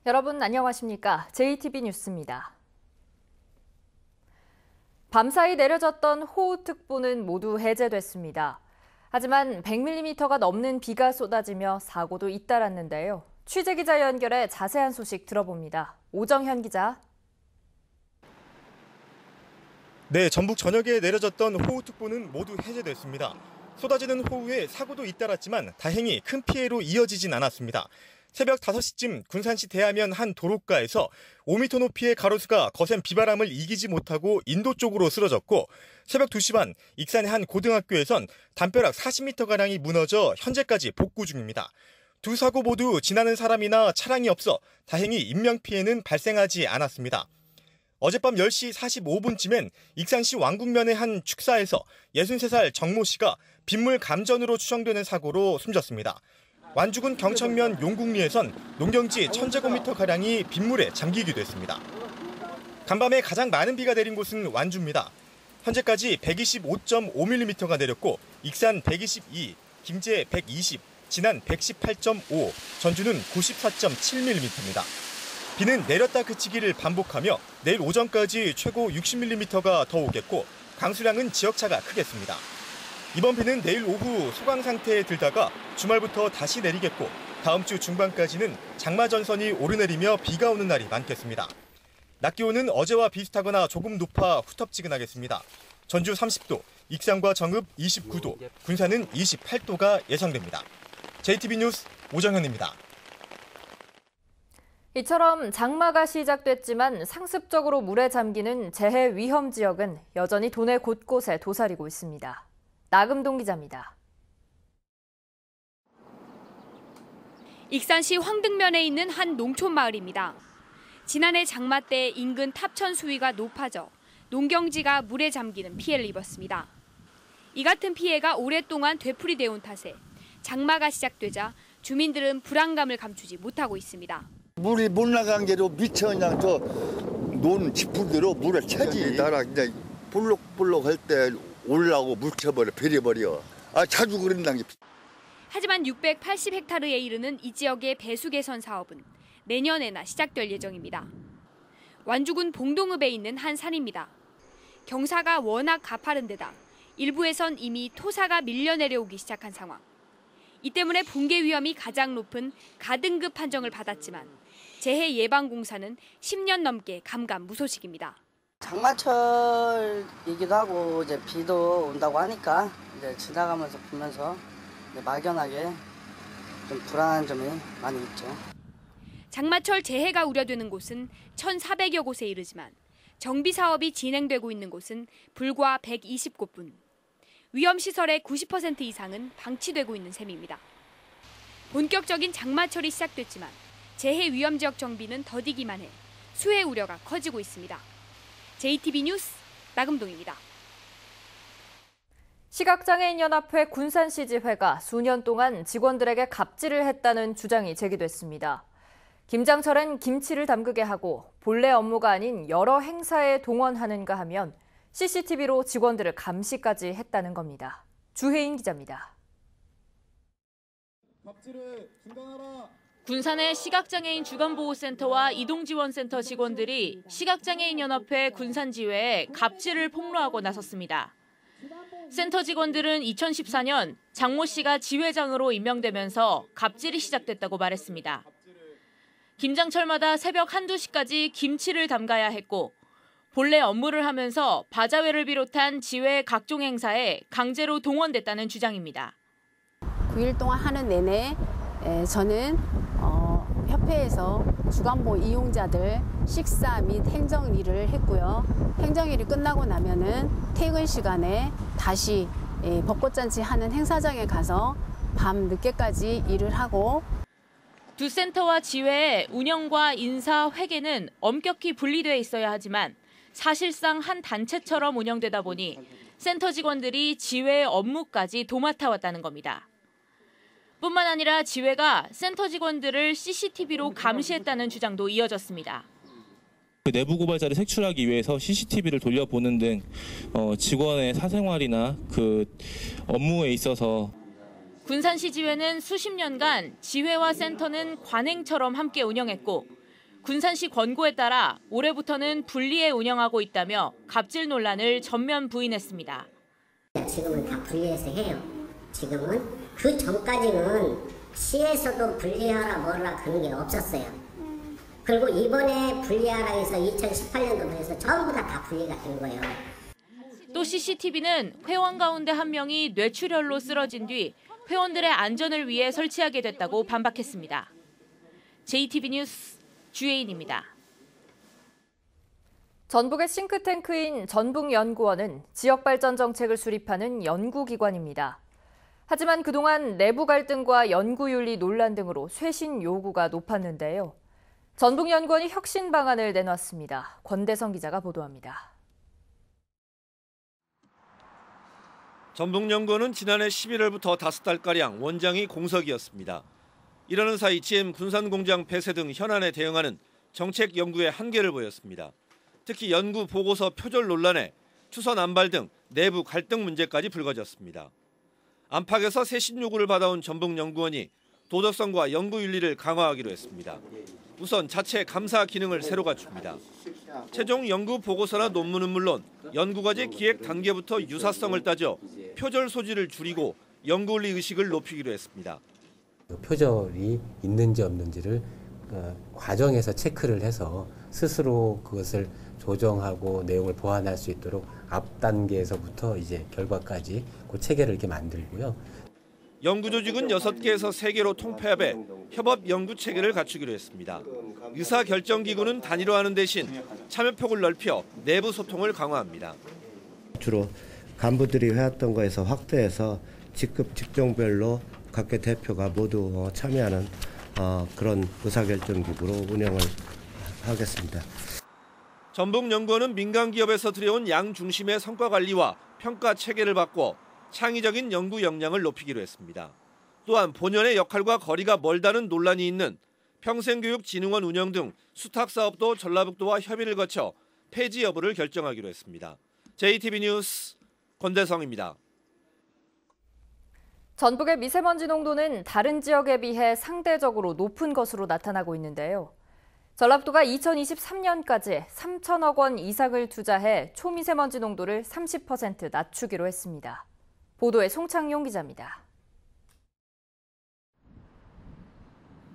여러분 안녕하십니까? JTB 뉴스입니다. 밤사이 내려졌던 호우특보는 모두 해제됐습니다. 하지만 100mm가 넘는 비가 쏟아지며 사고도 잇따랐는데요. 취재기자 연결해 자세한 소식 들어봅니다. 오정현 기자. 네, 전북 전역에 내려졌던 호우특보는 모두 해제됐습니다. 쏟아지는 호우에 사고도 잇따랐지만 다행히 큰 피해로 이어지진 않았습니다. 새벽 5시쯤 군산시 대하면 한 도로가에서 5m 높이의 가로수가 거센 비바람을 이기지 못하고 인도 쪽으로 쓰러졌고 새벽 2시 반 익산의 한 고등학교에선 담벼락 40m가량이 무너져 현재까지 복구 중입니다. 두 사고 모두 지나는 사람이나 차량이 없어 다행히 인명피해는 발생하지 않았습니다. 어젯밤 10시 45분쯤엔 익산시 왕국면의 한 축사에서 63살 정모 씨가 빗물 감전으로 추정되는 사고로 숨졌습니다. 완주군 경천면 용국리에선 농경지 1000제곱미터가량이 빗물에 잠기기도 했습니다. 간밤에 가장 많은 비가 내린 곳은 완주입니다. 현재까지 125.5mm가 내렸고 익산 122, 김제 120, 진안 118.5, 전주는 94.7mm입니다. 비는 내렸다 그치기를 반복하며 내일 오전까지 최고 60mm가 더 오겠고 강수량은 지역차가 크겠습니다. 이번 비는 내일 오후 소강 상태에 들다가 주말부터 다시 내리겠고 다음 주 중반까지는 장마 전선이 오르내리며 비가 오는 날이 많겠습니다. 낮 기온은 어제와 비슷하거나 조금 높아 후텁지근하겠습니다. 전주 30도, 익산과 정읍 29도, 군산은 28도가 예상됩니다. JTB 뉴스 오정현입니다. 이처럼 장마가 시작됐지만 상습적으로 물에 잠기는 재해 위험 지역은 여전히 도내 곳곳에 도사리고 있습니다. 나금동 기자입니다. 익산시 황등면에 있는 한 농촌 마을입니다. 지난해 장마 때 인근 탑천 수위가 높아져 농경지가 물에 잠기는 피해를 입었습니다. 이 같은 피해가 오랫동안 되풀이되어 온 탓에 장마가 시작되자 주민들은 불안감을 감추지 못하고 있습니다. 물이 못 나간 게로 미쳐 그냥 저 논 지풀대로 물을 차지. 나라 그냥 볼록볼록 할 때 올라오고 묻혀버려, 베려버려. 자주 그런단 게. 하지만 680헥타르에 이르는 이 지역의 배수 개선 사업은 내년에나 시작될 예정입니다. 완주군 봉동읍에 있는 한 산입니다. 경사가 워낙 가파른 데다 일부에선 이미 토사가 밀려 내려오기 시작한 상황. 이 때문에 붕괴 위험이 가장 높은 가등급 판정을 받았지만 재해예방공사는 10년 넘게 감감무소식입니다. 장마철이기도 하고 이제 비도 온다고 하니까 이제 지나가면서 보면서 이제 막연하게 좀 불안한 점이 많이 있죠. 장마철 재해가 우려되는 곳은 1,400여 곳에 이르지만 정비 사업이 진행되고 있는 곳은 불과 120곳뿐. 위험시설의 90% 이상은 방치되고 있는 셈입니다. 본격적인 장마철이 시작됐지만 재해 위험 지역 정비는 더디기만 해 수해 우려가 커지고 있습니다. JTB 뉴스 나금동입니다. 시각장애인연합회 군산시지회가 수년 동안 직원들에게 갑질을 했다는 주장이 제기됐습니다. 김장철엔 김치를 담그게 하고 본래 업무가 아닌 여러 행사에 동원하는가 하면 CCTV로 직원들을 감시까지 했다는 겁니다. 주혜인 기자입니다. 갑질을 중단하라. 군산의 시각장애인 주간보호센터와 이동지원센터 직원들이 시각장애인연합회 군산지회에 갑질을 폭로하고 나섰습니다. 센터 직원들은 2014년 장모 씨가 지회장으로 임명되면서 갑질이 시작됐다고 말했습니다. 김장철마다 새벽 1~2시까지 김치를 담가야 했고 본래 업무를 하면서 바자회를 비롯한 지회 각종 행사에 강제로 동원됐다는 주장입니다. 9일 동안 하는 내내 저는 협회에서 주간보호 이용자들 식사 및 행정일을 했고요. 행정일이 끝나고 나면은 퇴근 시간에 다시 벚꽃잔치 하는 행사장에 가서 밤 늦게까지 일을 하고 두 센터와 지회의 운영과 인사, 회계는 엄격히 분리돼 있어야 하지만 사실상 한 단체처럼 운영되다 보니 센터 직원들이 지회의 업무까지 도맡아 왔다는 겁니다. 뿐만 아니라 지회가 센터 직원들을 CCTV로 감시했다는 주장도 이어졌습니다. 내부 고발자를 색출하기 위해서 CCTV를 돌려보는 등 직원의 사생활이나 그 업무에 있어서 군산시 지회는 수십 년간 지회와 센터는 관행처럼 함께 운영했고 군산시 권고에 따라 올해부터는 분리해 운영하고 있다며 갑질 논란을 전면 부인했습니다. 지금은 다 분리해서 해요. 지금은 그 전까지는 시에서도 분리하라 뭐라 그런 게 없었어요. 그리고 이번에 분리하라 해서 2018년도부터 해서 전부 다 분리가 된 거예요. 또 CCTV는 회원 가운데 한 명이 뇌출혈로 쓰러진 뒤 회원들의 안전을 위해 설치하게 됐다고 반박했습니다. JTB 뉴스 주혜인입니다. 전북의 싱크탱크인 전북연구원은 지역발전 정책을 수립하는 연구기관입니다. 하지만 그동안 내부 갈등과 연구윤리 논란 등으로 쇄신 요구가 높았는데요. 전북연구원이 혁신 방안을 내놨습니다. 권대성 기자가 보도합니다. 전북연구원은 지난해 11월부터 5달가량 원장이 공석이었습니다. 이러는 사이 GM 군산공장 폐쇄 등 현안에 대응하는 정책 연구의 한계를 보였습니다. 특히 연구 보고서 표절 논란에 추서 남발 등 내부 갈등 문제까지 불거졌습니다. 안팎에서 쇄신 요구를 받아온 전북연구원이 도덕성과 연구윤리를 강화하기로 했습니다. 우선 자체 감사 기능을 새로 갖춥니다. 최종 연구 보고서나 논문은 물론 연구과제 기획 단계부터 유사성을 따져 표절 소지를 줄이고 연구윤리 의식을 높이기로 했습니다. 표절이 있는지 없는지를 과정에서 체크를 해서 스스로 그것을 조정하고 내용을 보완할 수 있도록 앞 단계에서부터 이제 결과까지 그 체계를 이렇게 만들고요. 연구조직은 6개에서 3개로 통폐합해 협업 연구 체계를 갖추기로 했습니다. 의사결정기구는 단일화하는 대신 참여폭을 넓혀 내부 소통을 강화합니다. 주로 간부들이 해왔던 거에서 확대해서 직급 직종별로 각계 대표가 모두 참여하는 그런 의사결정기구로 운영을 하겠습니다. 전북연구원은 민간기업에서 들여온 양 중심의 성과관리와 평가 체계를 바꿔 창의적인 연구 역량을 높이기로 했습니다. 또한 본연의 역할과 거리가 멀다는 논란이 있는 평생교육진흥원 운영 등 수탁사업도 전라북도와 협의를 거쳐 폐지 여부를 결정하기로 했습니다. JTB 뉴스 권대성입니다. 전북의 미세먼지 농도는 다른 지역에 비해 상대적으로 높은 것으로 나타나고 있는데요. 전라북도가 2023년까지 3천억 원 이상을 투자해 초미세먼지 농도를 30% 낮추기로 했습니다. 보도에 송창용 기자입니다.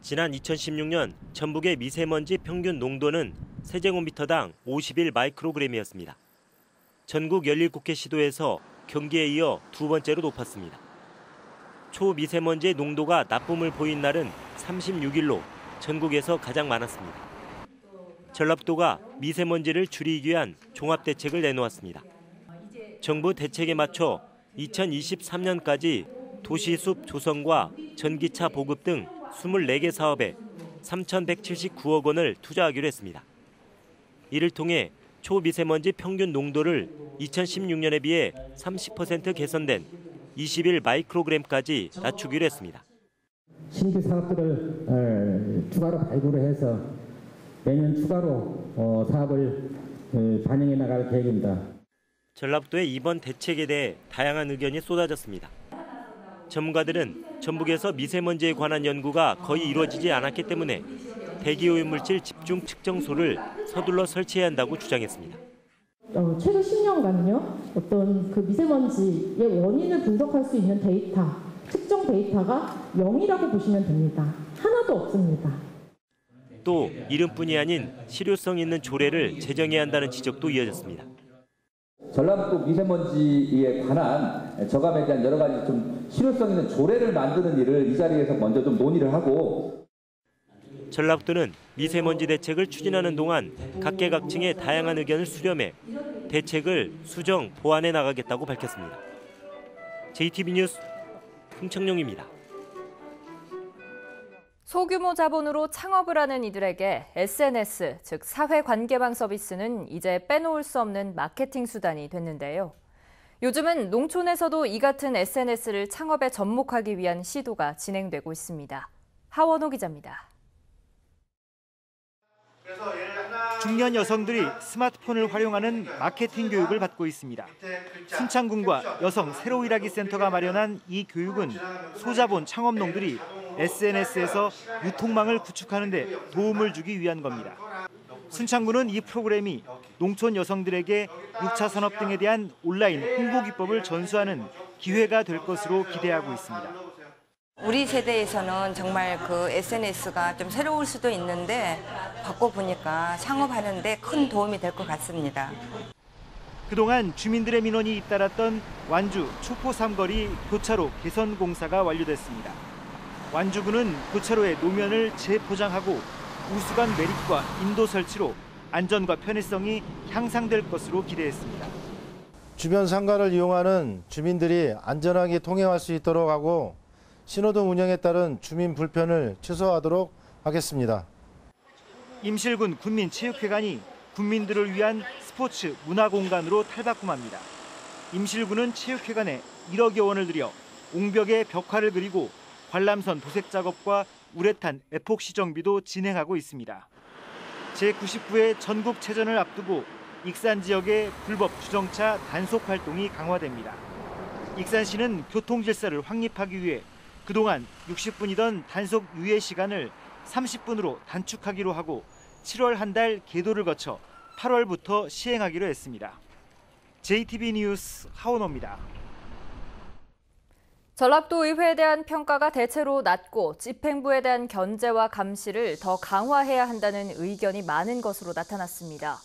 지난 2016년 전북의 미세먼지 평균 농도는 세제곱미터당 51 마이크로그램이었습니다. 전국 17개 시도에서 경기에 이어 두 번째로 높았습니다. 초미세먼지의 농도가 나쁨을 보인 날은 36일로 전국에서 가장 많았습니다. 전라북도가 미세먼지를 줄이기 위한 종합대책을 내놓았습니다. 정부 대책에 맞춰 2023년까지 도시숲 조성과 전기차 보급 등 24개 사업에 3,179억 원을 투자하기로 했습니다. 이를 통해 초미세먼지 평균 농도를 2016년에 비해 30% 개선된 21 마이크로그램까지 낮추기로 했습니다. 신규 사업들을 추가로 발굴해서 내년 추가로 사업을 반영해 나갈 계획입니다. 전라북도의 이번 대책에 대해 다양한 의견이 쏟아졌습니다. 전문가들은 전북에서 미세먼지에 관한 연구가 거의 이루어지지 않았기 때문에 대기오염물질 집중 측정소를 서둘러 설치해야 한다고 주장했습니다. 최근 10년간요, 어떤 그 미세먼지의 원인을 분석할 수 있는 데이터, 측정 데이터가 0이라고 보시면 됩니다. 하나도 없습니다. 또 이름뿐이 아닌 실효성 있는 조례를 제정해야 한다는 지적도 이어졌습니다. 전라북도 미세먼지에 관한 저감에 대한 여러 가지 좀 실효성 있는 조례를 만드는 일을 이 자리에서 먼저 좀 논의를 하고, 전라북도는 미세먼지 대책을 추진하는 동안 각계각층의 다양한 의견을 수렴해 대책을 수정, 보완해 나가겠다고 밝혔습니다. JTB 뉴스 송창용입니다. 소규모 자본으로 창업을 하는 이들에게 SNS, 즉 사회관계망 서비스는 이제 빼놓을 수 없는 마케팅 수단이 됐는데요. 요즘은 농촌에서도 이 같은 SNS를 창업에 접목하기 위한 시도가 진행되고 있습니다. 하원호 기자입니다. 중년 여성들이 스마트폰을 활용하는 마케팅 교육을 받고 있습니다. 순창군과 여성 새로 일하기 센터가 마련한 이 교육은 소자본 창업농들이 SNS에서 유통망을 구축하는 데 도움을 주기 위한 겁니다. 순창구는 이 프로그램이 농촌 여성들에게 6차 산업 등에 대한 온라인 홍보 기법을 전수하는 기회가 될 것으로 기대하고 있습니다. 우리 세대에서는 정말 그 SNS가 좀 새로울 수도 있는데 바꿔보니까 창업하는 데 큰 도움이 될 것 같습니다. 그동안 주민들의 민원이 잇따랐던 완주 초포 삼거리 교차로 개선 공사가 완료됐습니다. 완주구는 교차로의 노면을 재포장하고 우수관 매립과 인도 설치로 안전과 편의성이 향상될 것으로 기대했습니다. 주변 상가를 이용하는 주민들이 안전하게 통행할 수 있도록 하고 신호등 운영에 따른 주민 불편을 최소화하도록 하겠습니다. 임실군 군민체육회관이 군민들을 위한 스포츠 문화공간으로 탈바꿈합니다. 임실군은 체육회관에 1억여 원을 들여 옹벽에 벽화를 그리고 관람선 도색 작업과 우레탄 에폭시 정비도 진행하고 있습니다. 제99회 전국체전을 앞두고 익산 지역의 불법 주정차 단속 활동이 강화됩니다. 익산시는 교통질서를 확립하기 위해 그동안 60분이던 단속 유예 시간을 30분으로 단축하기로 하고 7월 한 달 계도를 거쳐 8월부터 시행하기로 했습니다. JTB 뉴스 하원호입니다. 전라도 의회에 대한 평가가 대체로 낮고 집행부에 대한 견제와 감시를 더 강화해야 한다는 의견이 많은 것으로 나타났습니다.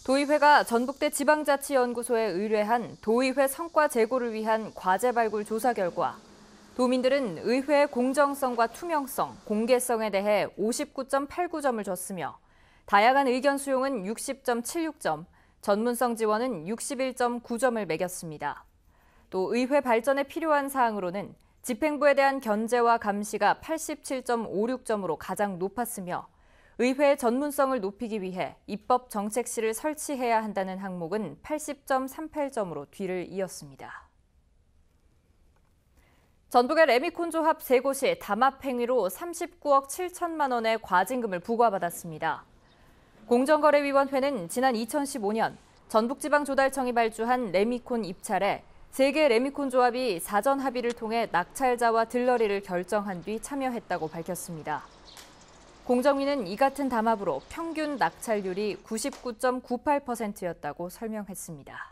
도의회가 전북대 지방자치연구소에 의뢰한 도의회 성과 제고를 위한 과제 발굴 조사 결과 도민들은 의회의 공정성과 투명성, 공개성에 대해 59.89점을 줬으며 다양한 의견 수용은 60.76점, 전문성 지원은 61.9점을 매겼습니다. 또 의회 발전에 필요한 사항으로는 집행부에 대한 견제와 감시가 87.56점으로 가장 높았으며 의회의 전문성을 높이기 위해 입법 정책실을 설치해야 한다는 항목은 80.38점으로 뒤를 이었습니다. 전북의 레미콘 조합 3곳이 담합 행위로 39억 7천만 원의 과징금을 부과받았습니다. 공정거래위원회는 지난 2015년 전북지방조달청이 발주한 레미콘 입찰에 3개 레미콘 조합이 사전 합의를 통해 낙찰자와 들러리를 결정한 뒤 참여했다고 밝혔습니다. 공정위는 이 같은 담합으로 평균 낙찰률이 99.98%였다고 설명했습니다.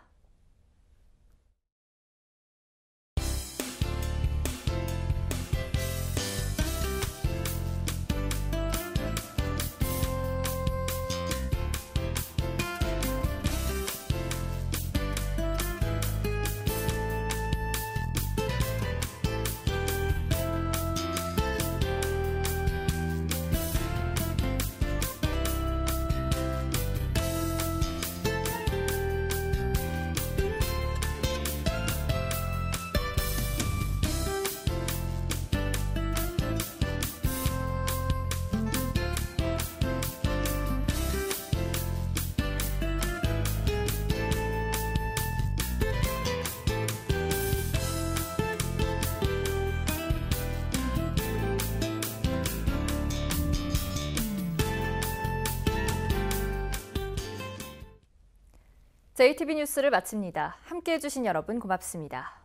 JTB 뉴스를 마칩니다. 함께해 주신 여러분 고맙습니다.